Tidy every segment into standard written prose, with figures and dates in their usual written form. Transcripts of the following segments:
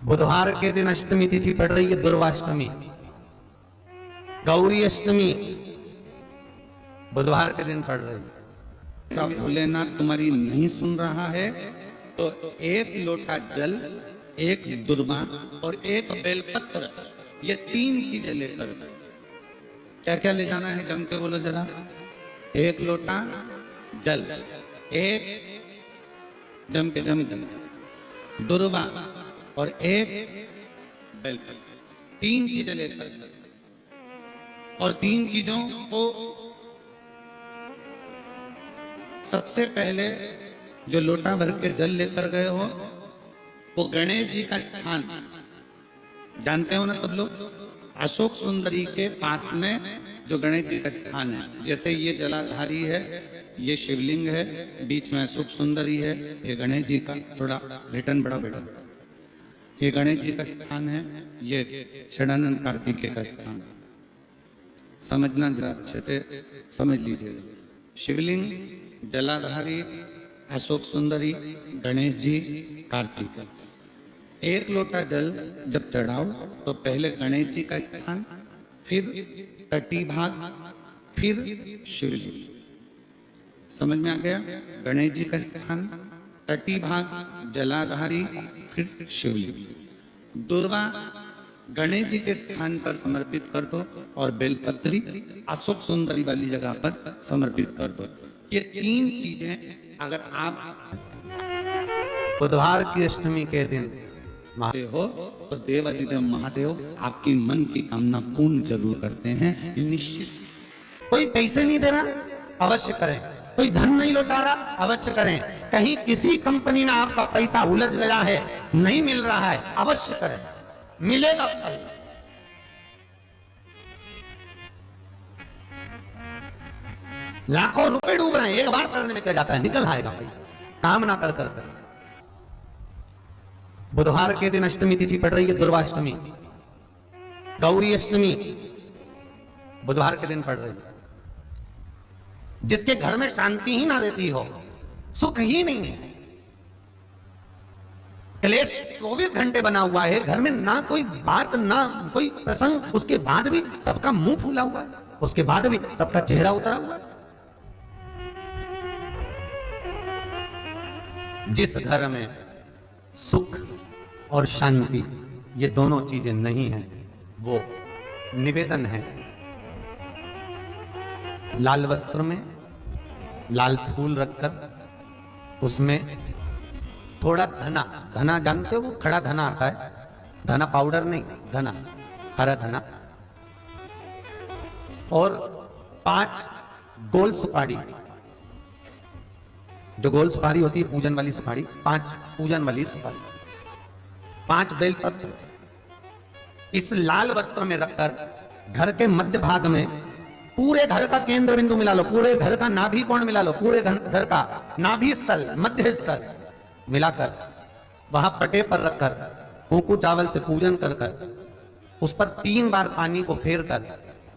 बुधवार के दिन अष्टमी तिथि पड़ रही है, दुर्वाष्टमी, गौरी अष्टमी बुधवार के दिन पड़ रही है। भोलेनाथ तुम्हारी नहीं सुन रहा है तो एक लोटा जल, एक दुर्वा और एक बेलपत्र, ये 3 चीजें लेकर। क्या क्या ले जाना है जम के बोलो जरा। एक लोटा जल, एक जम के दुर्वा और एक बेलपत्र, 3 चीजें लेकर। और 3 चीजों को सबसे पहले जो लोटा भर के जल लेकर गए हो वो गणेश जी का स्थान जानते हो ना सब लोग। अशोक सुंदरी के पास में जो गणेश जी का स्थान है, जैसे ये जलाधारी है, ये शिवलिंग है, बीच में अशोक सुंदरी है, ये गणेश जी का, थोड़ा रिटर्न बड़ा बेटा, ये गणेश जी का स्थान है, ये षडानंद कार्तिकेय का स्थान। समझना जरा अच्छे से समझ लीजिएगा। शिवलिंग, जलाधारी, अशोक सुंदरी, गणेश जी, कार्तिक। एक लोटा जल जब चढ़ाओ तो पहले गणेश जी का स्थान, फिर तटी भाग, फिर शिवलिंग। समझ में आ गया? गणेश जी का स्थान, तटी भाग, जलाधारी, फिर शिवलिंग। दुर्वा गणेश जी के स्थान पर समर्पित कर दो और बेलपत्री अशोक सुंदरी वाली जगह पर समर्पित कर दो। ये 3 चीजें अगर आप बुधवार की अष्टमी के दिन हो तो देवादिदेव महादेव आपकी मन की कामना पूर्ण जरूर करते हैं, निश्चित। कोई पैसे नहीं दे रहा, अवश्य करें। कोई धन नहीं लौटा रहा, अवश्य करें। कहीं किसी कंपनी में आपका पैसा उलझ गया है, नहीं मिल रहा है, अवश्य करें, मिलेगा कल। लाखों रुपए डूब रहे हैं, एक बार करने में क्या जाता है, निकल आएगा पैसा, काम ना कर कर। बुधवार के दिन अष्टमी तिथि पड़ रही है, दुर्वाष्टमी, गौरी अष्टमी बुधवार के दिन पड़ रही है। जिसके घर में शांति ही ना रहती हो, सुख ही नहीं है, क्लेश 24 घंटे बना हुआ है, घर में ना कोई बात ना कोई प्रसंग, उसके बाद भी सबका मुंह फूला हुआ है, उसके बाद भी सबका चेहरा उतरा हुआ है। जिस घर में सुख और शांति ये दोनों चीजें नहीं है, वो निवेदन है लाल वस्त्र में लाल फूल रखकर उसमें थोड़ा धना, धना जानते हो, वो खड़ा धना आता है, धना पाउडर नहीं, धना, हरा धना, और 5 गोल सुपारी, जो गोल सुपारी होती है पूजन वाली सुपारी, 5 पूजन वाली सुपारी, 5 बेलपत्र इस लाल वस्त्र में रखकर घर के मध्य भाग में पूरे घर का केंद्र बिंदु मिला लो, पूरे घर का नाभि कोण मिला लो, पूरे घर का नाभि स्थल, मध्य स्थल मिलाकर वहां पटे पर रखकर कुंकू चावल से पूजन कर कर उस पर 3 बार पानी को फेर कर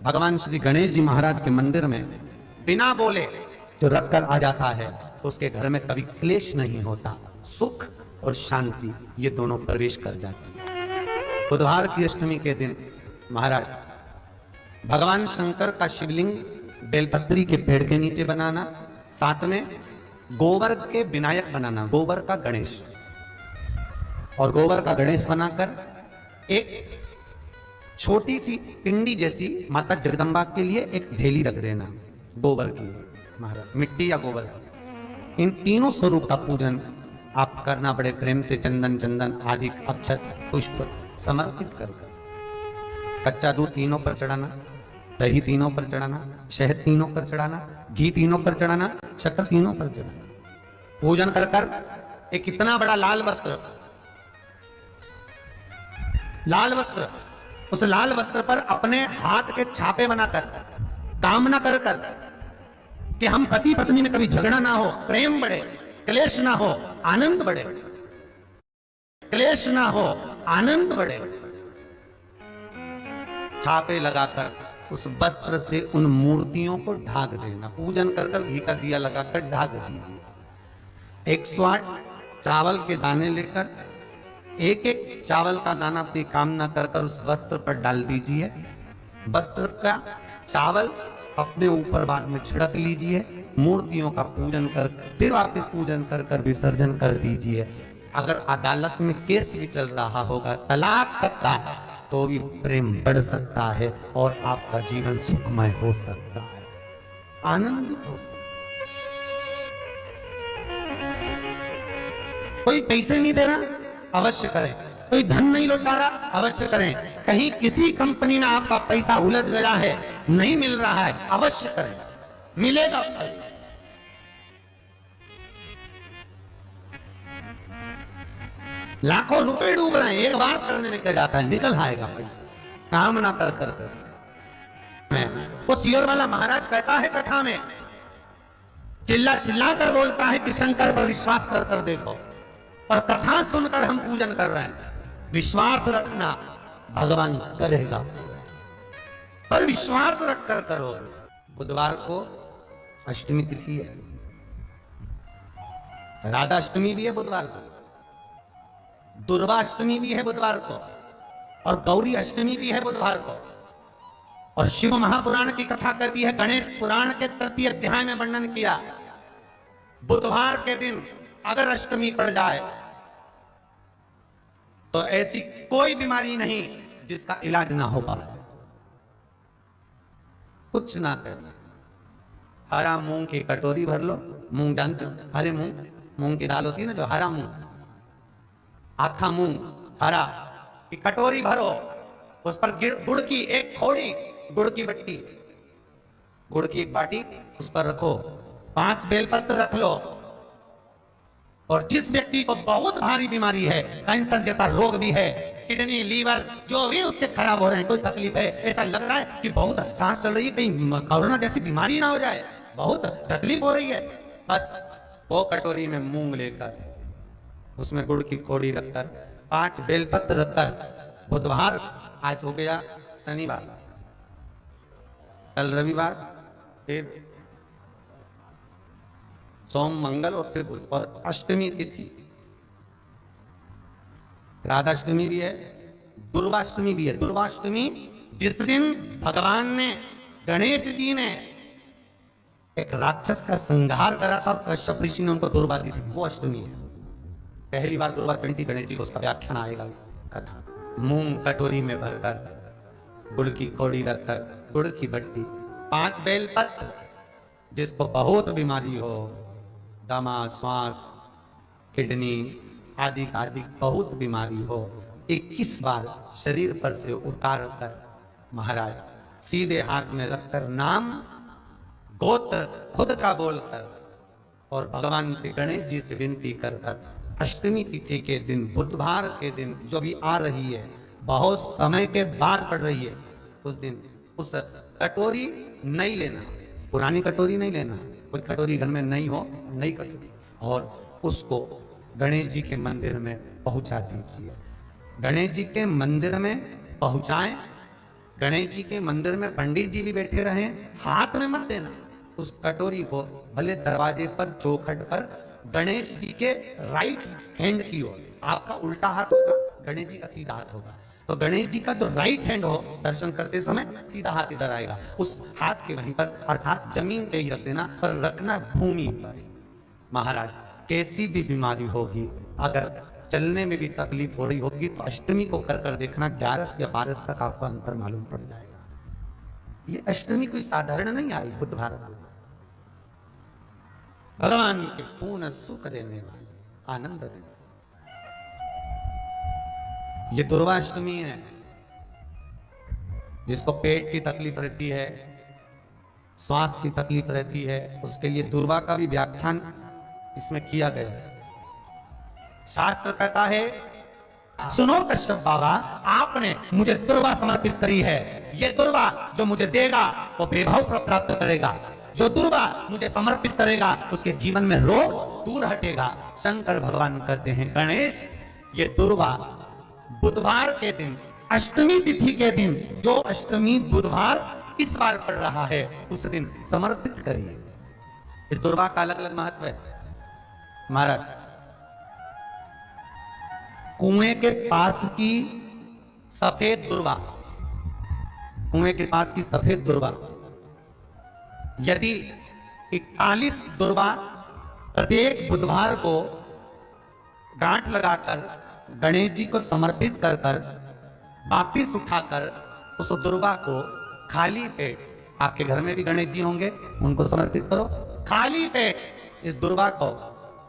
भगवान श्री गणेश जी महाराज के मंदिर में बिना बोले जो रखकर आ जाता है, उसके घर में कभी क्लेश नहीं होता, सुख और शांति ये दोनों प्रवेश कर जाती है। बुधवार की अष्टमी के दिन महाराज भगवान शंकर का शिवलिंग बेलपत्री के पेड़ के नीचे बनाना, साथ में गोबर के विनायक बनाना, गोबर का गणेश, और गोबर का गणेश बनाकर एक छोटी सी पिंडी जैसी माता जगदम्बा के लिए एक ढेली रख देना गोबर की, महाराज मिट्टी या गोबर। इन तीनों स्वरूप का पूजन आप करना बड़े प्रेम से, चंदन आदि अक्षत पुष्प समर्पित कर कच्चा दूध तीनों पर चढ़ाना, दही तीनों पर चढ़ाना, शहद तीनों पर चढ़ाना, घी तीनों पर चढ़ाना, शक्कर तीनों पर चढ़ाना। पूजन कर कर एक इतना बड़ा लाल वस्त्र, उस लाल वस्त्र पर अपने हाथ के छापे बनाकर कामना कर कर कि हम पति पत्नी में कभी झगड़ा ना हो, प्रेम बढ़े, क्लेश ना हो, आनंद बढ़े, क्लेश ना हो, आनंद बढ़े। छापे लगाकर उस वस्त्र से उन मूर्तियों को ढाक देना, पूजन कर कर घी का दिया लगाकर ढाक दीजिए। 108 चावल के दाने लेकर एक एक चावल का दाना अपनी कामना कर कर उस वस्त्र पर डाल दीजिए। वस्त्र का चावल अपने ऊपर बाद में छिड़क लीजिए। मूर्तियों का पूजन कर फिर वापस पूजन कर कर विसर्जन कर दीजिए। अगर अदालत में केस भी चल रहा होगा तलाक तक का, तो भी प्रेम बढ़ सकता है और आपका जीवन सुखमय हो सकता है, आनंदित हो सकता है। कोई पैसे नहीं दे रहा, अवश्य करें। कोई धन नहीं लौटा रहा, अवश्य करें। कहीं किसी कंपनी में आपका पैसा उलझ गया है, नहीं मिल रहा है, अवश्य करें, मिलेगा। लाखों रुपए डूब रहे हैं, एक बार करने में क्या जाता है, निकल आएगा पैसा, काम ना कर कर कर। वो सियोर वाला महाराज कहता है कथा में, चिल्ला चिल्ला कर बोलता है कि शंकर पर विश्वास कर कर देखो, और कथा सुनकर हम पूजन कर रहे हैं। विश्वास रखना, भगवान करेगा, पर विश्वास रखकर करो। बुधवार को अष्टमी तिथि है, राधा अष्टमी भी है बुधवार को, दुर्गा अष्टमी भी है बुधवार को, और गौरी अष्टमी भी है बुधवार को। और शिव महापुराण की कथा कहती है, गणेश पुराण के 3 अध्याय में वर्णन किया, बुधवार के दिन अगर अष्टमी पड़ जाए तो ऐसी कोई बीमारी नहीं जिसका इलाज ना हो पाए। कुछ ना करिए, हरा मूंग की कटोरी भर लो। मूंग जानते हो, हरे मूंग, मूंग की दाल होती है ना जो, हरा मूंग, आखा मूंग हरा की कटोरी भरो, उस पर गुड़ की एक थोड़ी, गुड़ की बट्टी, गुड़ की एक बाटी उस पर रखो, 5 बेलपत्र रख लो। और जिस व्यक्ति को बहुत भारी बीमारी है, कैंसर जैसा रोग भी है, किडनी लीवर जो भी उसके खराब हो रहे हैं, कोई तकलीफ है, ऐसा लग रहा है कि बहुत सांस चल रही है, कहीं कोरोना जैसी बीमारी ना हो जाए, बहुत तकलीफ हो रही है, बस वो कटोरी में मूंग लेकर उसमें गुड़ की कोड़ी रखकर 5 बेलपत्र रखकर, बुधवार आज हो गया शनिवार, कल रविवार, फिर सोम मंगल और फिर बुध, और अष्टमी तिथि, राधाष्टमी भी है, दुर्गाष्टमी भी है। दुर्गाष्टमी जिस दिन भगवान ने, गणेश जी ने एक राक्षस का संहार करा था, कश्यप ऋषि ने उनको दुर्गा दी थी, वो अष्टमी है। पहली बार दुर्गा चढ़ी थी गणेश जी को, उसका व्याख्यान आएगा कथा। मूंग कटोरी में भरकर, गुड़ की कौड़ी रखकर, गुड़ की बट्टी, 5 बेलपत्र, जिसको बहुत बीमारी हो, दमा, श्वास, किडनी आदि आदि बहुत बीमारी हो, 21 बार शरीर पर से उतार कर महाराज सीधे हाथ में रखकर नाम गोत्र खुद का बोलकर और भगवान से, गणेश जी से विनती कर कर अष्टमी तिथि के दिन, बुधवार के दिन जो भी आ रही है, बहुत समय के बाद पड़ रही है, उस दिन उस कटोरी नहीं लेना, पुरानी कटोरी नहीं लेना, कोई कटोरी घर में नहीं हो, नई कटोरी, और उसको गणेश जी के मंदिर में पहुंचा दीजिए। गणेश जी के मंदिर में पहुंचाएं, गणेश जी के मंदिर में पंडित जी भी बैठे रहें, हाथ में मत देना उस कटोरी को, भले दरवाजे पर चौखट पर गणेश जी के राइट हैंड की ओर, आपका उल्टा हाथ होगा, गणेश जी का सीधा हाथ होगा, तो गणेश जी का जो राइट हैंड हो, दर्शन करते समय सीधा हाथ इधर आएगा, उस हाथ के वहीं पर, अर्थात जमीन पे ही रख देना, पर रखना भूमि पर। महाराज कैसी भी बीमारी होगी, अगर चलने में भी तकलीफ हो रही होगी, तो अष्टमी को कर कर देखना, 11 या 12 तक आपको अंतर मालूम पड़ जाएगा। ये अष्टमी कोई साधारण नहीं आई, बुधवार को भगवान के पूर्ण सुख देने वाली, आनंद देने वाली ये दुर्गाष्टमी है। जिसको पेट की तकलीफ रहती है, श्वास की तकलीफ रहती है, उसके लिए दुर्गा का भी व्याख्यान इसमें किया गया है। शास्त्र कहता है, सुनो कश्यप बाबा, आपने मुझे दुर्गा समर्पित करी है, ये दुर्गा जो मुझे देगा वो वैभव प्राप्त करेगा, जो दुर्गा मुझे समर्पित करेगा उसके जीवन में रोग दूर हटेगा। शंकर भगवान कहते हैं, गणेश ये दुर्गा बुधवार के दिन, अष्टमी तिथि के दिन, जो अष्टमी बुधवार इस बार पड़ रहा है, उस दिन समर्पित करिए। इस दुर्गा का अलग अलग महत्व है महाराज। कुएं के पास की सफेद दुर्वा, कुएं के पास की सफेद दुर्वा, यदि 41 दुर्वा प्रत्येक बुधवार को गांठ लगाकर गणेश जी को समर्पित कर कर वापिस उठाकर उस दुर्वा को खाली पेट, आपके घर में भी गणेश जी होंगे, उनको समर्पित करो, खाली पेट इस दुर्वा को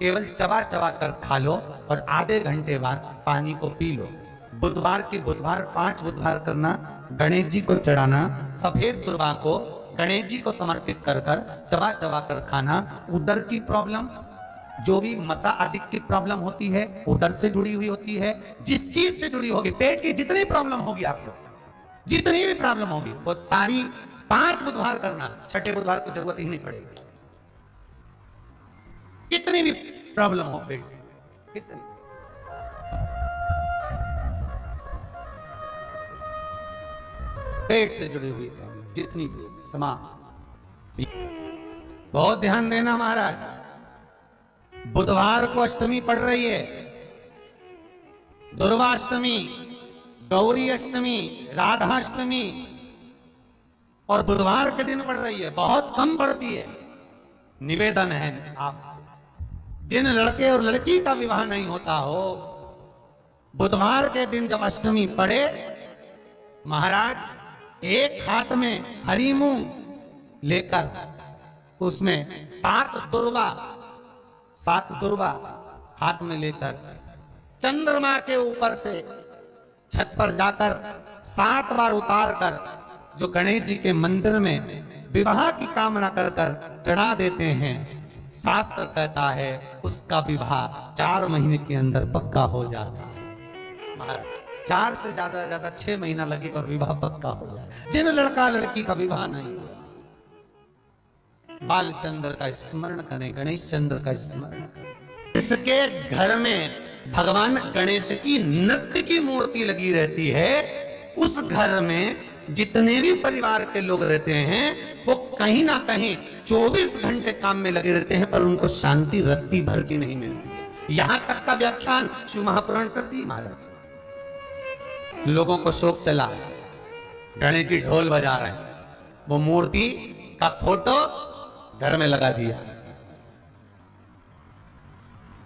केवल चबा चबा कर खा लो और आधे घंटे बाद पानी को पी लो। बुधवार की बुधवार 5 बुधवार करना, गणेश जी को चढ़ाना, सफेद दुर्वा को गणेश जी को समर्पित कर कर चबा चबा कर खाना। उदर की प्रॉब्लम, जो भी मसा आदि की प्रॉब्लम होती है उदर से जुड़ी हुई होती है, जिस चीज से जुड़ी होगी, पेट की जितनी प्रॉब्लम होगी, आपको जितनी भी प्रॉब्लम होगी वो सारी 5 बुधवार करना, छठे बुधवार की जरूरत ही नहीं पड़ेगी। कितनी भी प्रॉब्लम हो पेट से, कितनी, पेट से जुड़ी हुई प्रॉब्लम जितनी भी होगी समाप्त। बहुत ध्यान देना महाराज, बुधवार को अष्टमी पड़ रही है, दुर्वाष्टमी, गौरी अष्टमी, राधाष्टमी, और बुधवार के दिन पड़ रही है, बहुत कम पड़ती है। निवेदन है आपसे, जिन लड़के और लड़की का विवाह नहीं होता हो, बुधवार के दिन जब अष्टमी पड़े, महाराज एक हाथ में हरी मूंग लेकर उसमें 7 दुर्वा हाथ में लेकर चंद्रमा के ऊपर से छत पर जाकर 7 बार उतार कर जो गणेश जी के मंदिर में विवाह की कामना कर कर चढ़ा देते हैं, शास्त्र कहता है उसका विवाह 4 महीने के अंदर पक्का हो जाता है। महाराज 4 से ज्यादा 6 महीना लगेगा और विवाह पक्का हो जाए। जिन लड़का लड़की का विवाह नहीं हुआ, बालचंद्र का स्मरण करें, गणेश चंद्र का स्मरण करें। इसके घर में भगवान गणेश की नृत्य की मूर्ति लगी रहती है। उस घर में जितने भी परिवार के लोग रहते हैं वो कहीं ना कहीं 24 घंटे काम में लगे रहते हैं, पर उनको शांति रत्ती भर की नहीं मिलती है। यहां तक का व्याख्यान शिव महापुराण करती है महाराज। लोगों को शोक चला, गणेश जी ढोल बजा रहे हैं, वो मूर्ति का फोटो घर में लगा दिया,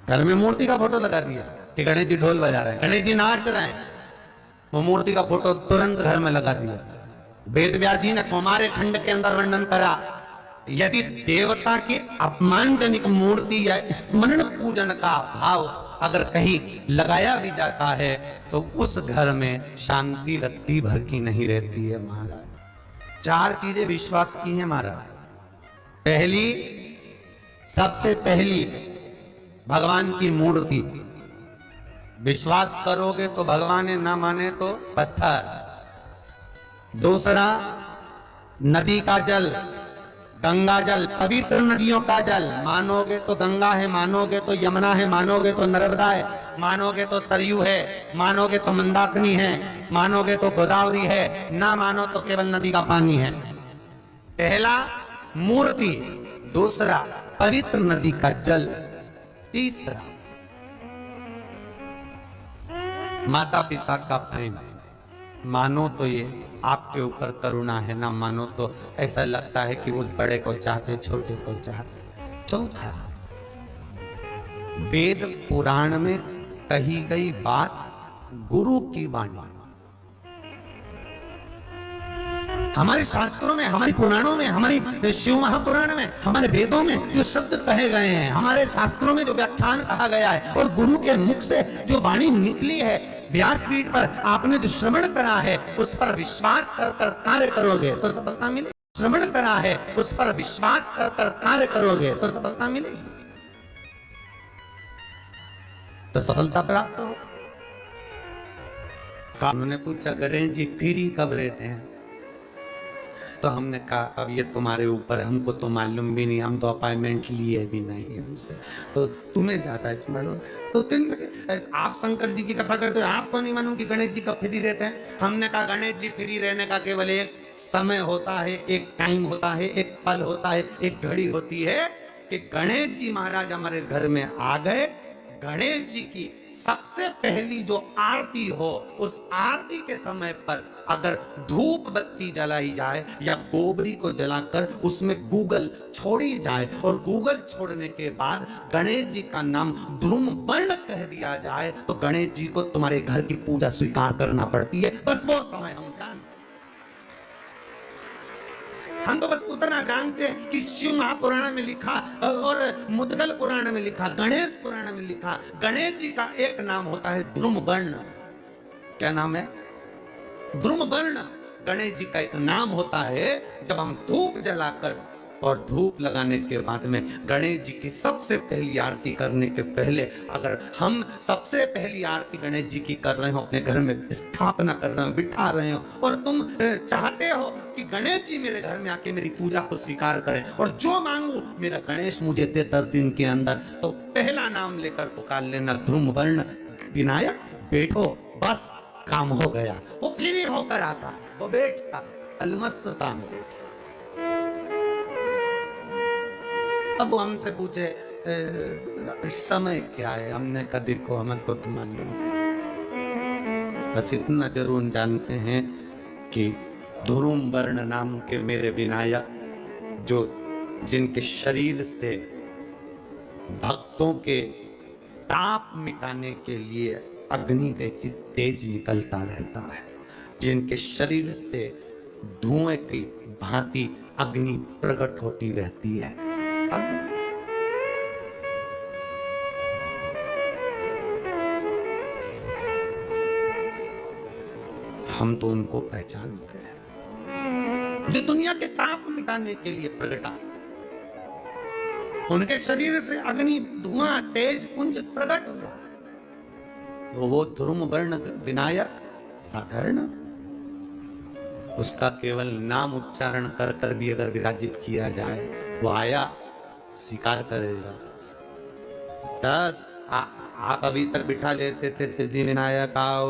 घर में मूर्ति का फोटो लगा दिया कि गणेश जी ढोल बजा रहे हैं, गणेश जी नाच रहे हैं, वो मूर्ति का फोटो तुरंत घर में लगा दिया। वेद व्यास जी ने कुमारे खंड के अंदर वर्णन करा, यदि देवता की अपमानजनक मूर्ति या स्मरण पूजन का भाव अगर कहीं लगाया भी जाता है तो उस घर में शांति रत्ती भर की नहीं रहती है महाराज। 4 चीजें विश्वास की हैं महाराज। पहली, सबसे पहली भगवान की मूर्ति, विश्वास करोगे तो भगवान है, ना माने तो पत्थर। दूसरा, नदी का जल, गंगा जल, पवित्र नदियों का जल, मानोगे तो गंगा है, मानोगे तो यमुना है, मानोगे तो नर्मदा है, मानोगे तो सरयू है, मानोगे तो मंदाकिनी है, मानोगे तो गोदावरी है, ना मानो तो केवल नदी का पानी है। पहला मूर्ति, दूसरा पवित्र नदी का जल, तीसरा माता पिता का प्रेम। मानो तो ये आपके ऊपर करुणा है, ना मानो तो ऐसा लगता है कि वो बड़े को चाहते, छोटे को चाहते। चौथा, वेद पुराण में कही गई बात गुरु की वाणी। हमारे शास्त्रों में, हमारे पुराणों में, हमारी शिव महापुराण में, हमारे वेदों में जो शब्द कहे गए हैं, हमारे शास्त्रों में जो व्याख्यान कहा गया है और गुरु के मुख से जो वाणी निकली है, व्यासपीठ पर आपने जो श्रवण करा है उस पर विश्वास कर कर कार्य करोगे तो सफलता मिलेगी। श्रवण करा है उस पर विश्वास कर कर कार्य करोगे तो सफलता मिलेगी, तो सफलता प्राप्त हो। उन्होंने पूछा गणेश जी फ्री कब रहते हैं? तो हमने कहा अब ये तुम्हारे ऊपर, हमको तो मालूम भी नहीं, हम तो अपॉइंटमेंट लिए भी नहीं हमसे, तो तुम्हें जाता स्मरण। तो आप शंकर जी की कथा करते हो, आपको नहीं मालूम कि गणेश जी कब फ्री रहते हैं? हमने कहा गणेश जी फ्री रहने का केवल एक समय होता है, एक टाइम होता है, एक पल होता है, एक घड़ी होती है कि गणेश जी महाराज हमारे घर में आ गए, गणेश जी की सबसे पहली जो आरती हो, उस आरती के समय पर अगर धूप बत्ती जलाई जाए या गोबरी को जलाकर उसमें गूगल छोड़ी जाए और गूगल छोड़ने के बाद गणेश जी का नाम ध्रुम वर्ण कह दिया जाए तो गणेश जी को तुम्हारे घर की पूजा स्वीकार करना पड़ती है। बस वो समय हम जानते, हम तो बस उतना जानते हैं कि शिव महापुराण में लिखा और मुद्गल पुराण में लिखा, गणेश पुराण में लिखा, गणेश जी का एक नाम होता है ध्रुम वर्ण। क्या नाम है? ध्रुम वर्ण गणेश जी का एक नाम होता है। जब हम धूप जलाकर और धूप लगाने के बाद में गणेश जी की सबसे पहली आरती करने के पहले अगर हम सबसे पहली आरती गणेश जी की कर रहे हो, अपने घर में स्थापना कर रहे हो, बिठा रहे हो और तुम चाहते हो कि गणेश जी मेरे घर में आके मेरी पूजा को स्वीकार करें और जो मांगू मेरा गणेश मुझे दे 10 दिन के अंदर, तो पहला नाम लेकर पुकार लेना ध्रुम वर्ण विनायक, बैठो, बस काम हो गया। वो फ्री होकर आता, वो बैठता अलमस्तता में। अब वो हमसे पूछे समय क्या है, हमने कभी को हमको तो मालूम, बस इतना जरूर जानते हैं कि ध्रुम वर्ण नाम के मेरे विनायक, जो जिनके शरीर से भक्तों के ताप मिटाने के लिए अग्नि तेज निकलता रहता है, जिनके शरीर से धुएं की भांति अग्नि प्रकट होती रहती है। हम तो उनको पहचानते हैं जो दुनिया के ताप मिटाने के लिए प्रगटा, उनके शरीर से अग्नि धुआं तेज पुंज प्रकट हुआ, तो वो ध्रुम वर्ण विनायक साधारण, उसका केवल नाम उच्चारण कर कर भी अगर विराजित किया जाए, वो आया स्वीकार करेगा। 10 आप अभी तक बिठा लेते थे सिद्धि विनायक आओ,